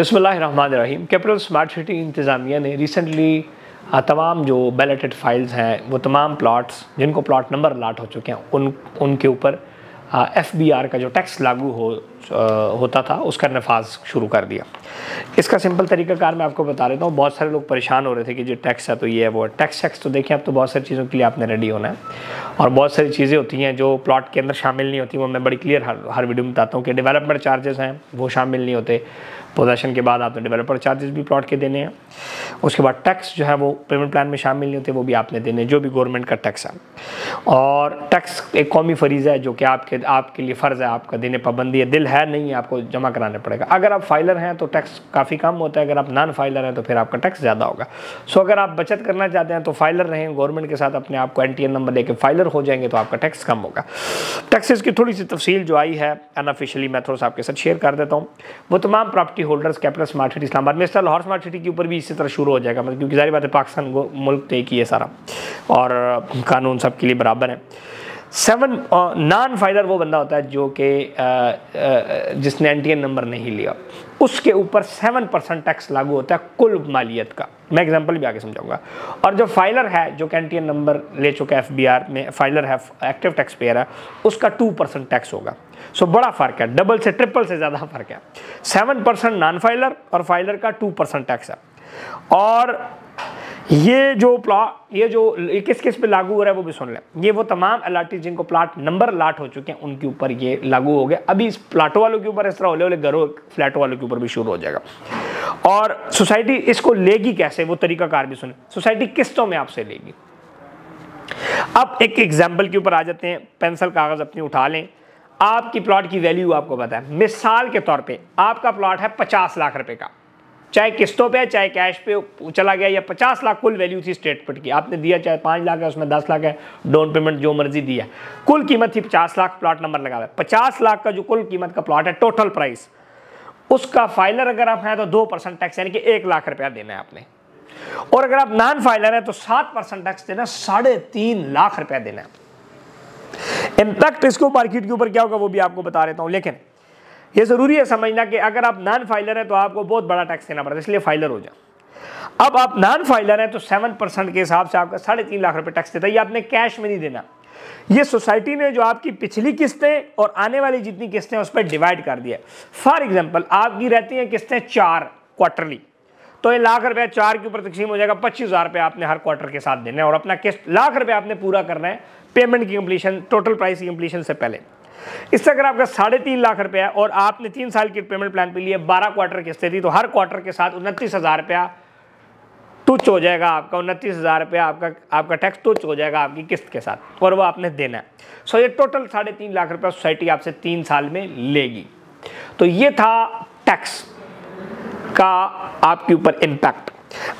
बिस्मिल्लाहिर्रहमानिर्रहीम। Capital smart city इंतज़ामिया ने recently तमाम जो बैलेटेड फाइल्स हैं वो तमाम प्लॉट्स जिनको प्लॉट नंबर अलाट हो चुके हैं उनके ऊपर FBR का जो टैक्स लागू होता था उसका नफाज शुरू कर दिया। इसका सिंपल तरीक़ाकार मैं आपको बता देता हूँ। बहुत सारे लोग परेशान हो रहे थे कि जो टैक्स है तो ये है वो टैक्स तो देखिए, अब तो बहुत सारी चीज़ों के लिए आपने रेडी होना है और बहुत सारी चीज़ें होती हैं जो प्लॉट के अंदर शामिल नहीं होती। वो मैं बड़ी क्लियर हर वीडियो में बताता हूँ कि डेवलपमेंट चार्जेस हैं वो शामिल नहीं होते। पोजेशन के बाद आपने डेवलपर चार्जेस भी प्लॉट के देने हैं। उसके बाद टैक्स जो है वो पेमेंट प्लान में शामिल नहीं होते, वो भी आपने देने, जो भी गवर्नमेंट का टैक्स है। और टैक्स एक कौमी फरीज़ा है जो कि आपके लिए फ़र्ज़ है, आपका देने पाबंदी है, दिल है नहीं है, आपको जमा कराना पड़ेगा। अगर आप फाइलर हैं तो टैक्स काफ़ी कम होता है, अगर आप नॉन फाइलर हैं तो फिर आपका टैक्स ज़्यादा होगा। सो अगर आप बचत करना चाहते हैं तो फाइलर रहें, गवर्नमेंट के साथ अपने आप को NTN नंबर लेके फाइलर हो जाएंगे तो आपका टैक्स कम होगा। टैक्सेस की थोड़ी सी तफसील जो आई है अनऑफिशियली मैं थोड़ा सा आपके साथ शेयर कर देता हूँ। वो तमाम property holders capital smart city Islamabad में, इस तरह लाहौर स्मार्ट सिटी के ऊपर भी इसी तरह शुरू हो जाएगा, मतलब क्योंकि सारी बात है पाकिस्तान मुल्क तो एक ही है सारा और कानून सबके लिए बराबर है। 7 नॉन फाइलर वो बंदा होता है जो कि जिसने NTN नंबर नहीं लिया, उसके ऊपर 7% टैक्स लागू होता है कुल मालियत का। मैं एग्जांपल भी आगे समझाऊंगा। और जो फाइलर है जो कि NTN नंबर ले चुका है FBR में, फाइलर है, एक्टिव टैक्स पेयर है, उसका 2% टैक्स होगा। सो बड़ा फ़र्क है, डबल से ट्रिपल से ज़्यादा फ़र्क है। 7% नॉन फाइलर और फाइलर का 2% टैक्स है। और ये जो किस किस पे लागू हो रहा है वो भी सुन लें। ये वो तमाम अलाटी जिनको प्लाट नंबर अलाट हो चुके हैं उनके ऊपर ये लागू हो गया। अभी इस प्लाटों वालों के ऊपर इस तरह होले घरों फ्लैटों वालों के ऊपर भी शुरू हो जाएगा। और सोसाइटी इसको लेगी कैसे, वो तरीकाकार भी सुने। सोसाइटी किस्तों में आपसे लेगी। अब एक एग्जाम्पल के ऊपर आ जाते हैं। पेंसिल कागज़ अपनी उठा लें। आपकी प्लॉट की वैल्यू आपको पता है। मिसाल के तौर पे आपका प्लॉट है 50 लाख रुपए का, चाहे किस्तों पे चाहे कैश पे चला गया, या 50 लाख कुल वैल्यू थी स्टेटमेंट की, आपने दिया चाहे 5 लाख है उसमें 10 लाख है, डाउन पेमेंट जो मर्जी दिया, कुल कीमत थी 50 लाख, प्लॉट नंबर लगा हुआ है 50 लाख का जो कुल कीमत का प्लॉट है, टोटल प्राइस, उसका फाइलर अगर आप हैं तो 2% टैक्स यानी कि 1 लाख रुपया देना है आपने। और अगर आप नॉन फाइलर है तो 7% टैक्स देना, 3.5 लाख रुपया देना है। इम्पैक्ट इसको मार्केट के ऊपर क्या होगा वो भी आपको बता देता हूं, लेकिन ये जरूरी है समझना कि अगर आप नॉन फाइलर है तो आपको बहुत बड़ा टैक्स देना पड़ता है, इसलिए फाइलर हो जाए। अब आप नॉन फाइलर है तो 7% के हिसाब से आपका 3.5 लाख रुपए टैक्स देता है। ये आपने कैश में नहीं देना, ये सोसाइटी ने जो आपकी पिछली किस्तें और आने वाली जितनी किस्तें उस पर डिवाइड कर दिया। फॉर एग्जाम्पल आपकी रहती हैं किस्तें 4 क्वार्टरली, तो 1 लाख रुपया 4 के ऊपर तकसीम हो जाएगा, 25,000 रुपये आपने हर क्वार्टर के साथ देना है और अपना किस्त 1 लाख रुपये आपने पूरा करना है पेमेंट की कंप्लीशन, टोटल प्राइस की कंप्लीशन से पहले। इससे अगर आपका 3.5 लाख रुपया है और आपने 3 साल की पेमेंट प्लान पे लिए, 12 क्वार्टर किस्तें थी, तो हर क्वार्टर के साथ 29,000 रुपया तुच्छ हो जाएगा आपका। 29,000 रुपया आपका टैक्स तुच्छ हो जाएगा आपकी किस्त के साथ और वो आपने देना है। सो ये टोटल 3.5 लाख रुपया सोसाइटी आपसे 3 साल में लेगी। तो ये था टैक्स का आपके ऊपर इम्पैक्ट।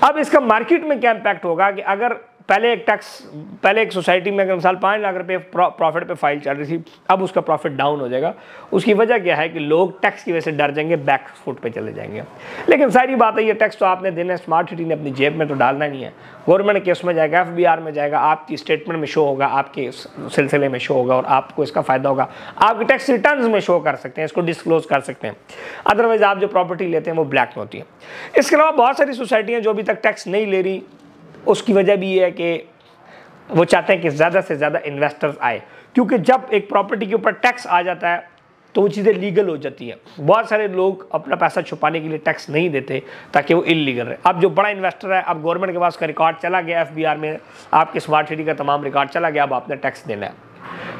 अब इसका मार्केट में क्या इम्पैक्ट होगा कि अगर पहले एक सोसाइटी में अगर मिसाल 5 लाख रुपए प्रॉफिट पे फाइल चल रही थी, अब उसका प्रॉफिट डाउन हो जाएगा। उसकी वजह क्या है कि लोग टैक्स की वजह से डर जाएंगे, बैक फुट पे चले जाएंगे। लेकिन सारी बात है ये टैक्स तो आपने देना है, स्मार्ट सिटी ने अपनी जेब में तो डालना नहीं है, गवर्नमेंट के उसमें जाएगा, FBR में जाएगा, आपकी स्टेटमेंट में शो होगा, आपके सिलसिले में शो होगा और आपको इसका फायदा होगा। आपके टैक्स रिटर्न में शो कर सकते हैं, इसको डिस्क्लोज कर सकते हैं। अदरवाइज आप जो प्रॉपर्टी लेते हैं वो ब्लैक में होती है। इसके अलावा बहुत सारी सोसाइटियाँ जो अभी तक टैक्स नहीं ले रही, उसकी वजह भी ये है कि वो चाहते हैं कि ज़्यादा से ज़्यादा इन्वेस्टर्स आए, क्योंकि जब एक प्रॉपर्टी के ऊपर टैक्स आ जाता है तो वो चीज़ें लीगल हो जाती हैं। बहुत सारे लोग अपना पैसा छुपाने के लिए टैक्स नहीं देते ताकि वो इलीगल रहे। अब जो बड़ा इन्वेस्टर है, अब गवर्नमेंट के पास का रिकॉर्ड चला गया, FBR में आपके स्मार्ट सिटी का तमाम रिकॉर्ड चला गया, अब आपने टैक्स देना है।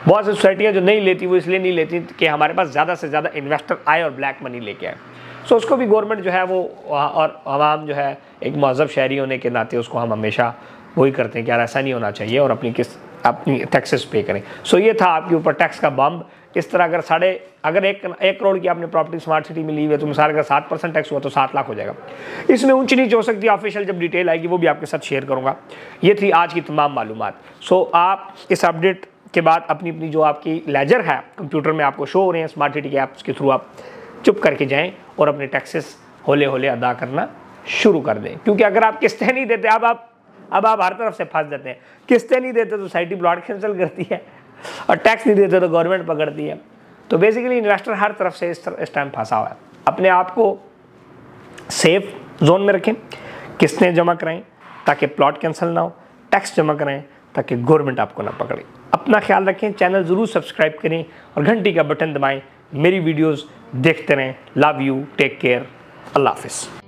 बहुत सी सोसाइटियाँ जो नहीं लेती वो इसलिए नहीं लेती कि हमारे पास ज़्यादा से ज़्यादा इन्वेस्टर आए और ब्लैक मनी लेके आए। सो उसको भी गवर्नमेंट जो है वो, और आवाम जो है एक महज़ब शहरी होने के नाते उसको हम हमेशा वही करते हैं कि यार ऐसा नहीं होना चाहिए और अपनी टैक्सेस पे करें। सो ये था आपके ऊपर टैक्स का बम्ब। इस तरह अगर 1 करोड़ की आपने प्रॉपर्टी स्मार्ट सिटी में ली हुई है तो मिसाल अगर 7% टैक्स हुआ तो 7 लाख हो जाएगा। इसमें ऊंच नीच हो सकती है, ऑफिशियल जब डिटेल आएगी वो भी आपके साथ शेयर करूँगा। ये थी आज की तमाम मालूमात। सो आप इस अपडेट के बाद अपनी जो आपकी लेजर है कंप्यूटर में आपको शो हो रहे हैं स्मार्ट सिटी के ऐप्स के थ्रू, आप चुप करके जाएँ और अपने टैक्सेस होले होले अदा करना शुरू कर दें। क्योंकि अगर आप किस्तें नहीं देते, अब आप हर तरफ से फंस जाते हैं। किस्तें नहीं देते तो सोसाइटी प्लॉट कैंसिल करती है और टैक्स नहीं देते तो गवर्नमेंट पकड़ती है। तो बेसिकली इन्वेस्टर हर तरफ से इस टाइम फंसा हुआ है। अपने आप को सेफ जोन में रखें, किस्तें जमा कराएं ताकि प्लॉट कैंसिल ना हो, टैक्स जमा कराएं ताकि गवर्नमेंट आपको ना पकड़े। अपना ख्याल रखें, चैनल ज़रूर सब्सक्राइब करें और घंटी का बटन दबाएं। मेरी वीडियोस देखते रहें। लव यू, टेक केयर, अल्लाह हाफिज़।